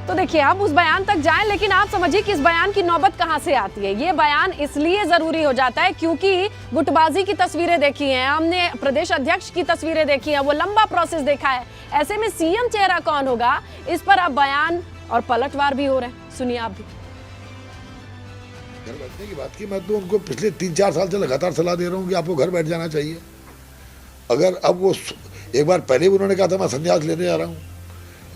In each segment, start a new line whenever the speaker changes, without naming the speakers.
तो देखिए हम उस बयान तक जाएं, लेकिन आप समझिए कि इस बयान की नौबत कहां से आती है। ये बयान इसलिए जरूरी हो जाता है क्योंकि गुटबाजी की तस्वीरें देखी हैं हमने, प्रदेश अध्यक्ष की तस्वीरें देखी हैं, वो लंबा प्रोसेस देखा है। ऐसे में सीएम चेहरा कौन होगा, इस पर अब बयान और पलटवार भी हो रहे हैं। सुनिए आप भी।
घर बैठने की बात की, मैं तो उनको पिछले 3-4 साल से लगातार सलाह दे रहा हूँ कि आपको घर बैठ जाना चाहिए। अगर अब वो एक बार पहले भी उन्होंने कहा था मैं संन्यास लेने जा रहा हूँ,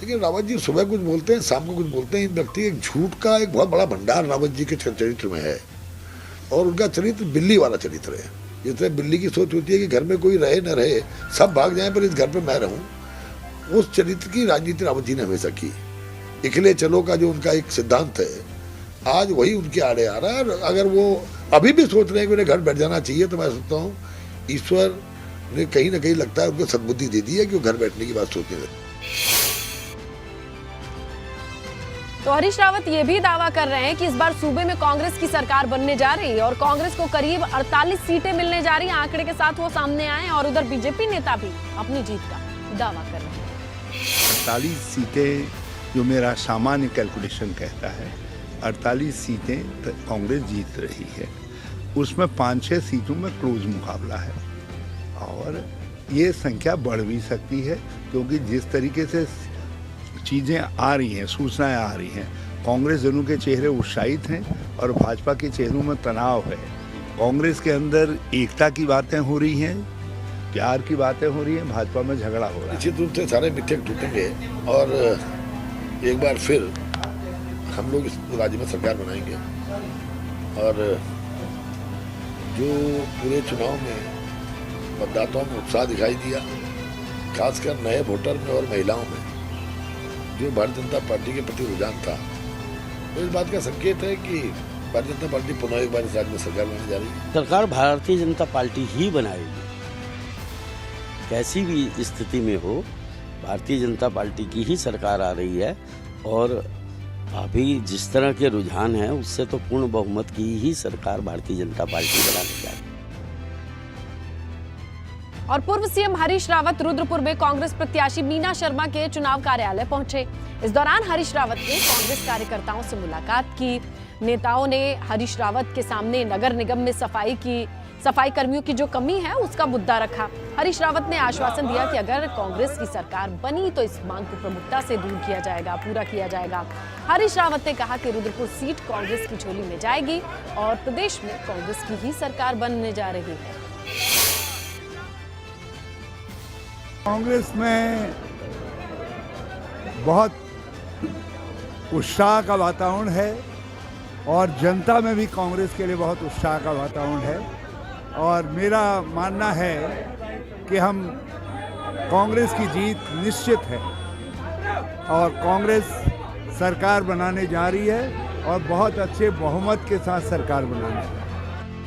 लेकिन रावत जी सुबह कुछ बोलते हैं, शाम को कुछ बोलते हैं। इन व्यक्ति एक झूठ का एक बहुत बड़ा भंडार रावत जी के चरित्र में है, और उनका चरित्र बिल्ली वाला चरित्र है। जिससे बिल्ली की सोच होती है कि घर में कोई रहे न रहे, सब भाग जाएं पर इस घर पे मैं रहूं, उस चरित्र की राजनीति रावत जी ने हमेशा की। इकले चलो का जो उनका एक सिद्धांत है, आज वही उनके आड़े आ रहा है। और अगर वो अभी भी सोच रहे हैं कि उन्हें घर बैठ जाना चाहिए, तो मैं सोचता हूँ ईश्वर ने कहीं ना कहीं लगता है उनको सद्बुद्धि दे दी है कि वो घर बैठने की बात सोचने लगे।
तो हरीश रावत ये भी दावा कर रहे हैं कि इस बार सूबे में कांग्रेस की सरकार बनने जा रही है और कांग्रेस को करीब 48 सीटें मिलने जा रही हैं। आंकड़े के साथ वो सामने आए और उधर बीजेपी नेता भी अपनी जीत का दावा कर रहे हैं।
48 सीटें जो मेरा सामान्य कैलकुलेशन कहता है, 48 सीटें कांग्रेस जीत रही है। उसमें 5-6 सीटों में क्लोज मुकाबला है और ये संख्या बढ़ भी सकती है, क्योंकि जिस तरीके से चीज़ें आ रही हैं, सूचनाएं आ रही हैं, कांग्रेस जनों के चेहरे उत्साहित हैं और भाजपा के चेहरों में तनाव है। कांग्रेस के अंदर एकता की बातें हो रही हैं, प्यार की बातें हो रही हैं, भाजपा में झगड़ा हो रहा है।
निश्चित रूप से सारे मिथक टूटेंगे और एक बार फिर हम लोग इस राज्य में सरकार बनाएंगे। और जो पूरे चुनाव में मतदाताओं में उत्साह दिखाई दिया, खासकर नए वोटर में और महिलाओं में जो भारतीय जनता पार्टी के प्रति रुझान था, तो इस बात का संकेत है कि भारतीय जनता पार्टी पुनः एक बार इस राज्य में सरकार बनाने जा रही है।
सरकार भारतीय जनता पार्टी ही बनाएगी, कैसी भी स्थिति में हो भारतीय जनता पार्टी की ही सरकार आ रही है। और अभी जिस तरह के रुझान हैं, उससे तो पूर्ण बहुमत की ही सरकार भारतीय जनता पार्टी बनाने जा रही है।
और पूर्व सीएम हरीश रावत रुद्रपुर में कांग्रेस प्रत्याशी मीना शर्मा के चुनाव कार्यालय पहुंचे। इस दौरान हरीश रावत ने कांग्रेस कार्यकर्ताओं से मुलाकात की। नेताओं ने हरीश रावत के सामने नगर निगम में सफाई कर्मियों की जो कमी है उसका मुद्दा रखा। हरीश रावत ने आश्वासन दिया कि अगर कांग्रेस की सरकार बनी तो इस मांग को प्रमुखता से दूर किया जाएगा, पूरा किया जाएगा। हरीश रावत ने कहा कि रुद्रपुर सीट कांग्रेस की झोली में जाएगी और प्रदेश में कांग्रेस की ही सरकार बनने जा रही है।
कांग्रेस में बहुत उत्साह का वातावरण है और जनता में भी कांग्रेस के लिए बहुत उत्साह का वातावरण है। और मेरा मानना है कि हम कांग्रेस की जीत निश्चित है और कांग्रेस सरकार बनाने जा रही है और बहुत अच्छे बहुमत के साथ सरकार बनाने जा रही है।